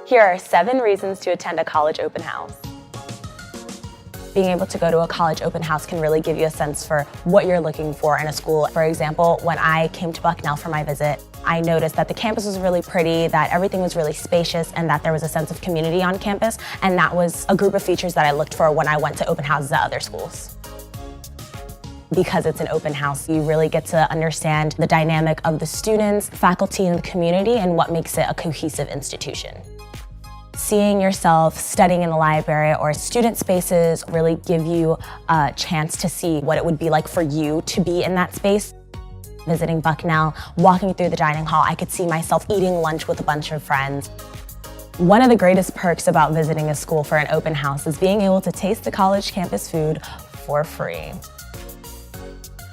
Here are 7 reasons to attend a college open house. Being able to go to a college open house can really give you a sense for what you're looking for in a school. For example, when I came to Bucknell for my visit, I noticed that the campus was really pretty, that everything was really spacious, and that there was a sense of community on campus, and that was a group of features that I looked for when I went to open houses at other schools. Because it's an open house, you really get to understand the dynamic of the students, faculty, and the community, and what makes it a cohesive institution. Seeing yourself studying in the library or student spaces really give you a chance to see what it would be like for you to be in that space. Visiting Bucknell, walking through the dining hall, I could see myself eating lunch with a bunch of friends. One of the greatest perks about visiting a school for an open house is being able to taste the college campus food for free.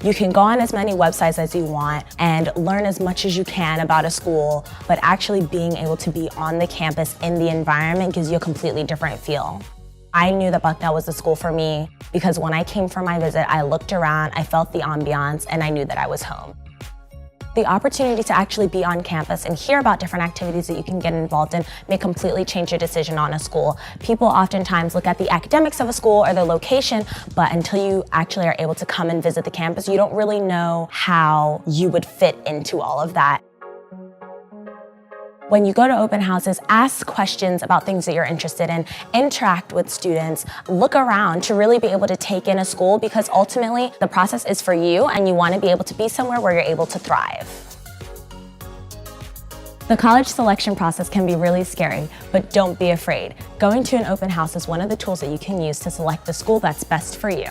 You can go on as many websites as you want and learn as much as you can about a school, but actually being able to be on the campus in the environment gives you a completely different feel. I knew that Bucknell was the school for me because when I came for my visit, I looked around, I felt the ambiance, and I knew that I was home. The opportunity to actually be on campus and hear about different activities that you can get involved in may completely change your decision on a school. People oftentimes look at the academics of a school or the location, but until you actually are able to come and visit the campus, you don't really know how you would fit into all of that. When you go to open houses, ask questions about things that you're interested in, interact with students, look around to really be able to take in a school, because ultimately the process is for you and you want to be able to be somewhere where you're able to thrive. The college selection process can be really scary, but don't be afraid. Going to an open house is one of the tools that you can use to select the school that's best for you.